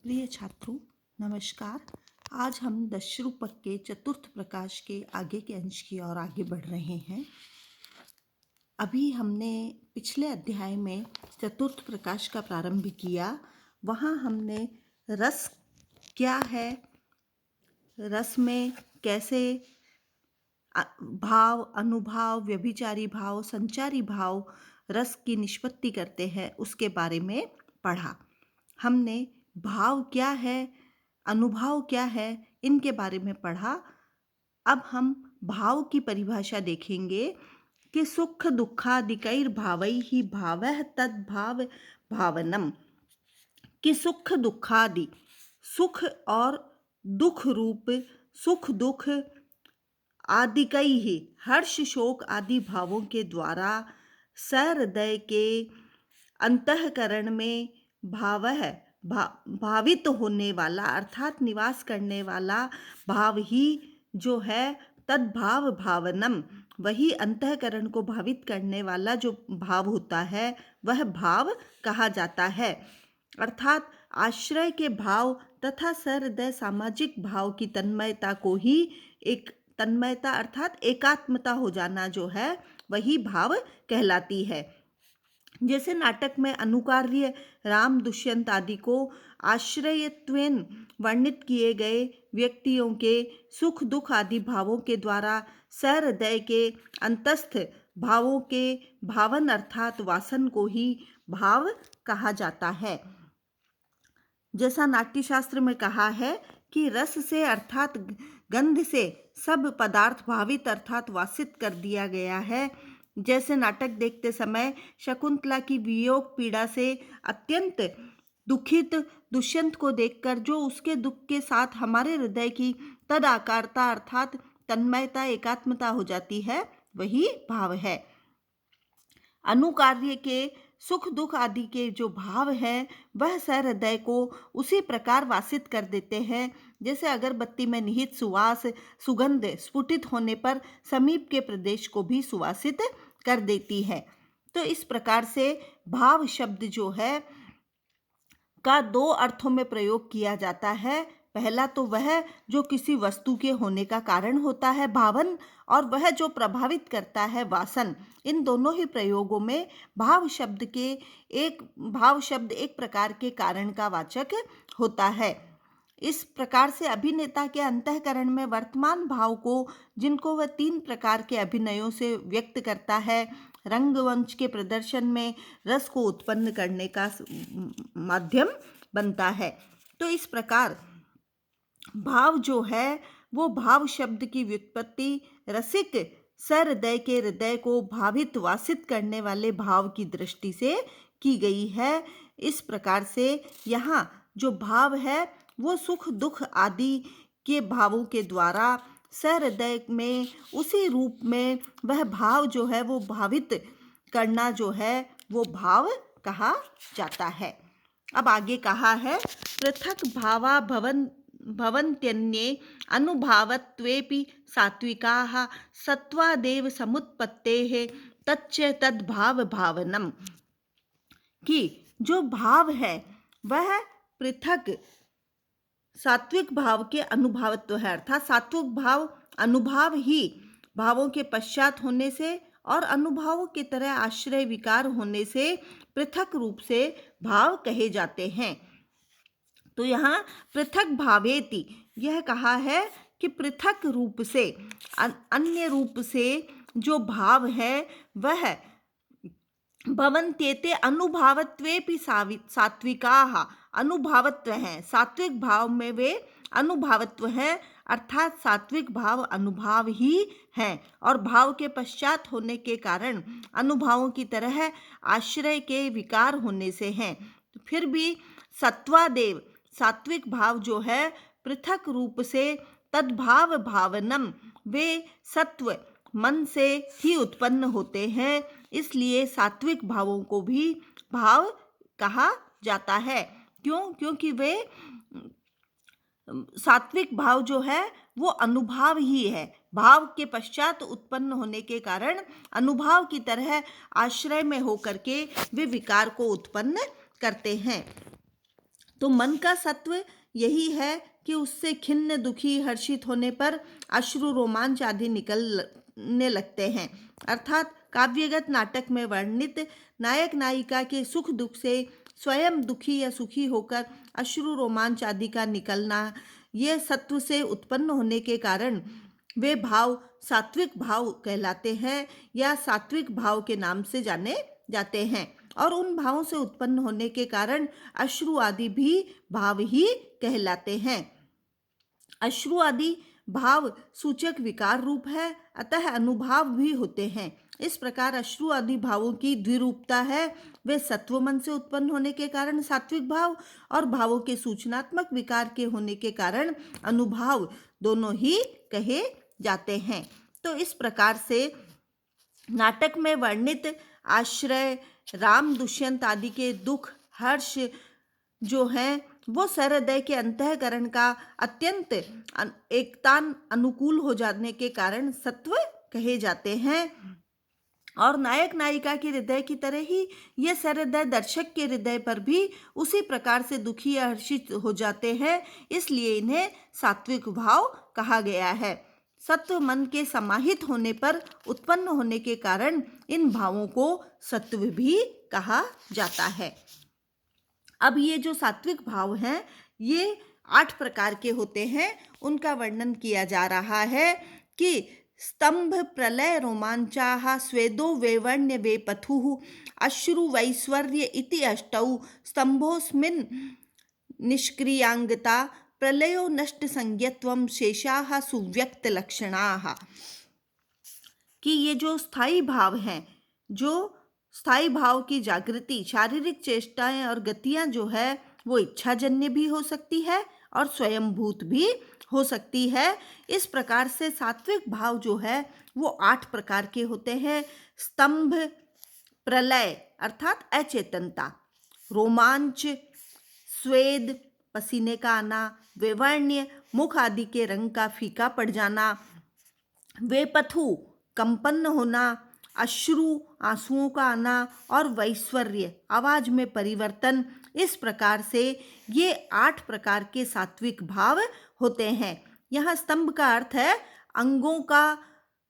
प्रिय छात्रों, नमस्कार। आज हम दशरूपक के चतुर्थ प्रकाश के आगे के अंश की ओर आगे बढ़ रहे हैं। अभी हमने पिछले अध्याय में चतुर्थ प्रकाश का प्रारंभ किया। वहाँ हमने रस क्या है, रस में कैसे भाव, अनुभाव, व्यभिचारी भाव, संचारी भाव रस की निष्पत्ति करते हैं, उसके बारे में पढ़ा। हमने भाव क्या है, अनुभाव क्या है, इनके बारे में पढ़ा। अब हम भाव की परिभाषा देखेंगे कि सुख दुःखादिकैर्भावैः भावः तद्भाव भावनम। कि सुख दुःखादि, सुख और दुख रूप सुख दुख आदिकैः हर्ष शोक आदि भावों के द्वारा सहृदय के अंतःकरण में भावित होने वाला अर्थात निवास करने वाला भाव ही जो है तद्भाव भावनम, वही अंतःकरण को भावित करने वाला जो भाव होता है वह भाव कहा जाता है। अर्थात आश्रय के भाव तथा सहृदय सामाजिक भाव की तन्मयता को ही एक तन्मयता अर्थात एकात्मता हो जाना जो है वही भाव कहलाती है। जैसे नाटक में अनुकार्य राम दुष्यंत आदि को आश्रयत्वेन वर्णित किए गए व्यक्तियों के सुख दुख आदि भावों के द्वारा सहृदय के अंतस्थ भावों के भावन अर्थात वासन को ही भाव कहा जाता है। जैसा नाट्यशास्त्र में कहा है कि रस से अर्थात गंध से सब पदार्थ भावित अर्थात वासित कर दिया गया है। जैसे नाटक देखते समय शकुंतला की वियोग पीड़ा से अत्यंत दुखित दुष्यंत को देखकर जो उसके दुख के साथ हमारे हृदय की तदाकारता अर्थात तन्मयता एकात्मता हो जाती है, वही भाव है। अनुकार्य के सुख दुख आदि के जो भाव है वह सहृदय को उसी प्रकार वासित कर देते हैं जैसे अगरबत्ती में निहित सुवास सुगंध स्फुटित होने पर समीप के प्रदेश को भी सुवासित कर देती है। तो इस प्रकार से भाव शब्द जो है का दो अर्थों में प्रयोग किया जाता है। पहला तो वह जो किसी वस्तु के होने का कारण होता है भावन, और वह जो प्रभावित करता है वासन। इन दोनों ही प्रयोगों में भाव शब्द एक प्रकार के कारण का वाचक होता है। इस प्रकार से अभिनेता के अंतःकरण में वर्तमान भाव को, जिनको वह 3 प्रकार के अभिनयों से व्यक्त करता है, रंगमंच के प्रदर्शन में रस को उत्पन्न करने का माध्यम बनता है। तो इस प्रकार भाव जो है वो भाव शब्द की व्युत्पत्ति रसिक सहृदय के हृदय को भावित वासित करने वाले भाव की दृष्टि से की गई है। इस प्रकार से यहाँ जो भाव है वो सुख दुख आदि के भावों के द्वारा सहृदय में उसी रूप में वह भाव जो है वो भावित करना जो है वो भाव कहा जाता है। अब आगे कहा है पृथक भावा भवन्त्यन्ये अनुभावत्वेपि सात्विकाः सत्वादेव समुत्पत्तेः तच्च तद्भाव भावनम। कि जो भाव है वह पृथक सात्विक भाव के अनुभावत्व है, अर्थात सात्विक भाव अनुभाव ही भावों के पश्चात होने से और अनुभावों की तरह आश्रय विकार होने से पृथक रूप से भाव कहे जाते हैं। तो यहाँ पृथक भावेति यह कहा है कि पृथक रूप से अन्य रूप से जो भाव है वह भवन्त्येते अनुभावत्वेपि सात्विकाः अनुभावत्व हैं, सात्विक भाव में वे अनुभावत्व हैं, अर्थात सात्विक भाव अनुभाव ही हैं और भाव के पश्चात होने के कारण अनुभावों की तरह आश्रय के विकार होने से हैं। तो फिर भी सत्वादेव सात्विक भाव जो है पृथक रूप से तद्भाव भावनम, वे सत्व मन से ही उत्पन्न होते हैं, इसलिए सात्विक भावों को भी भाव कहा जाता है। क्यों? क्योंकि वे सात्विक भाव जो है वो अनुभाव ही है, भाव के पश्चात उत्पन्न होने के कारण अनुभाव की तरह आश्रय में होकर के वे विकार को उत्पन्न करते हैं। तो मन का सत्व यही है कि उससे खिन्न, दुखी, हर्षित होने पर अश्रु, रोमांच आदि निकलने लगते हैं। अर्थात काव्यगत नाटक में वर्णित नायक नायिका के सुख दुख से स्वयं दुखी या सुखी होकर अश्रु, रोमांच आदि का निकलना, ये सत्व से उत्पन्न होने के कारण वे भाव सात्विक भाव कहलाते हैं या सात्विक भाव के नाम से जाने जाते हैं। और उन भावों से उत्पन्न होने के कारण अश्रु आदि भी भाव ही कहलाते हैं। अश्रु आदि भाव सूचक विकार रूप है, अतः अनुभाव भी होते हैं। इस प्रकार अश्रु आदि भावों की द्विरूपता है। वे सत्व मन से उत्पन्न होने के कारण सात्विक भाव और भावों के सूचनात्मक विकार के होने के कारण अनुभाव दोनों ही कहे जाते हैं। तो इस प्रकार से नाटक में वर्णित आश्रय, राम, दुष्यंत आदि के दुख, हर्ष जो हैं वो सहृदय के अंतःकरण का अत्यंत एकतान अनुकूल हो जाने के कारण सत्व कहे जाते हैं। और नायक नायिका के हृदय की तरह ही ये सहृदय दर्शक के हृदय पर भी उसी प्रकार से दुखी या हर्षित हो जाते हैं, इसलिए इन्हें सात्विक भाव कहा गया है। सत्व मन के समाहित होने पर उत्पन्न होने के कारण इन भावों को सत्व भी कहा जाता है। अब ये जो सात्विक भाव हैं ये 8 प्रकार के होते हैं। उनका वर्णन किया जा रहा है कि स्तंभ, प्रलय, रोमांचाः, स्वेदो, वैवर्ण्य, वेपथुः, अश्रु, वैश्वर्य इति अष्टौ स्तंभोऽस्मिन् निष्क्रियांगता, प्रलयो नष्ट संज्ञत्वं, शेषाः सुव्यक्त लक्षणाः। कि ये जो स्थायी भाव हैं, जो स्थायी भाव की जागृति, शारीरिक चेष्टाएं और गतियां जो है वो इच्छाजन्य भी हो सकती है और स्वयंभूत भी हो सकती है। इस प्रकार से सात्विक भाव जो है वो 8 प्रकार के होते हैं। स्तंभ, प्रलय अर्थात अचेतनता, रोमांच, स्वेद पसीने का आना, वैवर्ण्य मुख आदि के रंग का फीका पड़ जाना, वेपथु कंपन होना, अश्रु आंसुओं का आना और वैश्वर्य आवाज में परिवर्तन। इस प्रकार से ये 8 प्रकार के सात्विक भाव होते हैं। यहाँ स्तंभ का अर्थ है अंगों का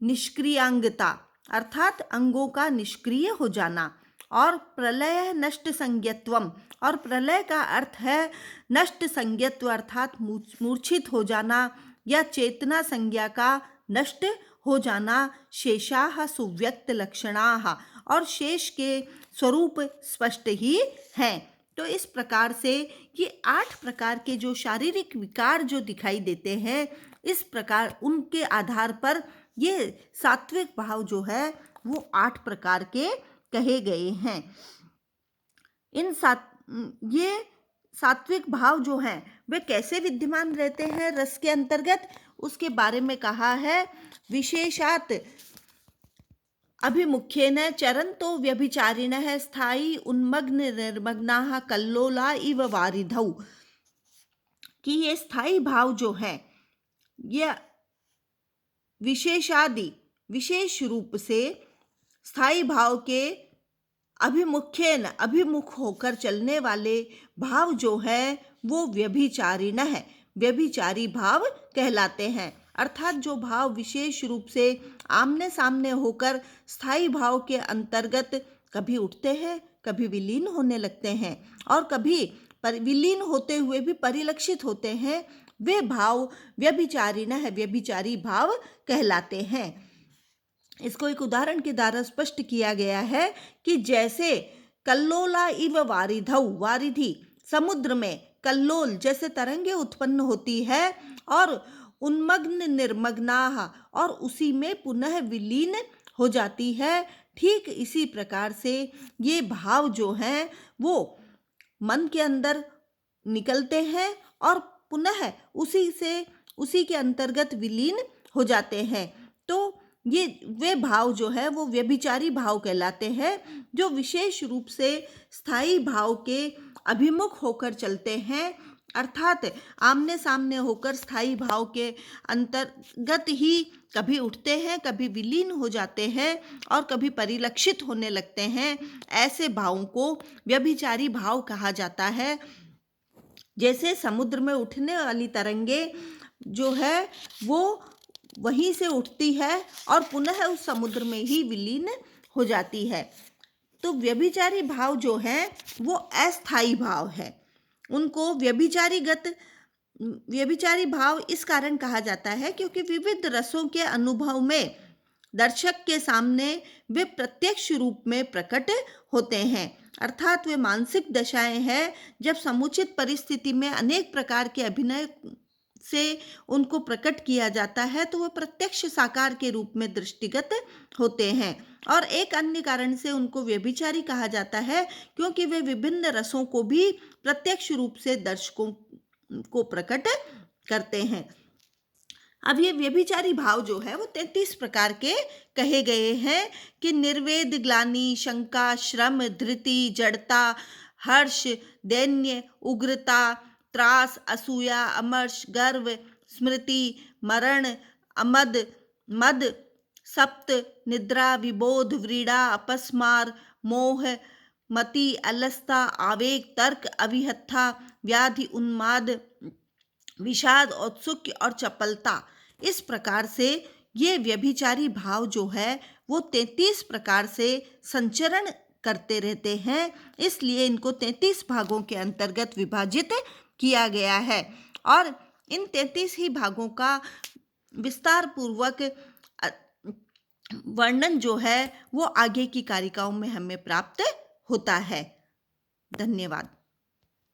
निष्क्रियांगता अर्थात अंगों का निष्क्रिय हो जाना, और प्रलय नष्ट संज्ञत्वम, और प्रलय का अर्थ है नष्ट संज्ञत्व अर्थात मूर्छित हो जाना या चेतना संज्ञा का नष्ट हो जाना। शेषाः सुव्यक्त लक्षणाः, और शेष के स्वरूप स्पष्ट ही हैं। तो इस प्रकार से ये 8 प्रकार के जो शारीरिक विकार जो दिखाई देते हैं, इस प्रकार उनके आधार पर ये सात्विक भाव जो है वो 8 प्रकार के कहे गए हैं। ये सात्विक भाव जो हैं वे कैसे विद्यमान रहते हैं रस के अंतर्गत, उसके बारे में कहा है। विशेषात अभिमुख्येन चरन्तो व्यभिचारिणः स्थायी उन्मग्न निर्मग्नाः कल्लोला इव वारिधौ। कि ये स्थायी भाव जो है ये विशेषादि विशेष रूप से स्थायी भाव के अभिमुख होकर चलने वाले भाव जो है वो व्यभिचारिण है, व्यभिचारी भाव कहलाते हैं। अर्थात जो भाव विशेष रूप से आमने सामने होकर स्थायी भाव के अंतर्गत कभी उठते हैं, कभी विलीन होने लगते हैं और कभी विलीन होते हुए भी परिलक्षित होते हैं, वे भाव व्यभिचारिण है, व्यभिचारी भाव कहलाते हैं। इसको एक उदाहरण के द्वारा स्पष्ट किया गया है कि जैसे कल्लोला इव वारिधौ, वारिधि समुद्र में कल्लोल जैसे तरंगे उत्पन्न होती है और उन्मग्न निर्मग्नाः और उसी में पुनः विलीन हो जाती है, ठीक इसी प्रकार से ये भाव जो हैं वो मन के अंदर निकलते हैं और पुनः उसी के अंतर्गत विलीन हो जाते हैं। तो ये वे भाव जो है वो व्यभिचारी भाव कहलाते हैं, जो विशेष रूप से स्थायी भाव के अभिमुख होकर चलते हैं, अर्थात आमने सामने होकर स्थायी भाव के अंतर्गत ही कभी उठते हैं, कभी विलीन हो जाते हैं और कभी परिलक्षित होने लगते हैं। ऐसे भावों को व्यभिचारी भाव कहा जाता है। जैसे समुद्र में उठने वाली तरंगे जो है वो वहीं से उठती है और पुनः उस समुद्र में ही विलीन हो जाती है। तो व्यभिचारी भाव जो है वो अस्थाई भाव है। उनको व्यभिचारी भाव इस कारण कहा जाता है क्योंकि विविध रसों के अनुभव में दर्शक के सामने वे प्रत्यक्ष रूप में प्रकट होते हैं। अर्थात वे मानसिक दशाएं हैं जब समुचित परिस्थिति में अनेक प्रकार के अभिनय से उनको प्रकट किया जाता है तो वह प्रत्यक्ष साकार के रूप में दृष्टिगत होते हैं। और एक अन्य कारण से उनको व्यभिचारी कहा जाता है क्योंकि वे विभिन्न रसों को भी प्रत्यक्ष रूप से दर्शकों को प्रकट करते हैं। अब ये व्यभिचारी भाव जो है वो 33 प्रकार के कहे गए हैं कि निर्वेद, ग्लानि, शंका, श्रम, धृति, जड़ता, हर्ष, दैन्य, उग्रता, त्रास, असूया, अमर्ष, गर्व, स्मृति, मरण, अमद, मद, सप्त, निद्रा, विबोध, व्रीड़ा, अपस्मार, मोह, मति, अलसता, आवेग, तर्क, अविहत्था, व्याधि, उन्माद, विषाद, औत्सुक्य और चपलता। इस प्रकार से ये व्यभिचारी भाव जो है वो 33 प्रकार से संचरण करते रहते हैं, इसलिए इनको 33 भागों के अंतर्गत विभाजित किया गया है। और इन 33 ही भागों का विस्तार पूर्वक वर्णन जो है वो आगे की कारिकाओं में हमें प्राप्त होता है। धन्यवाद।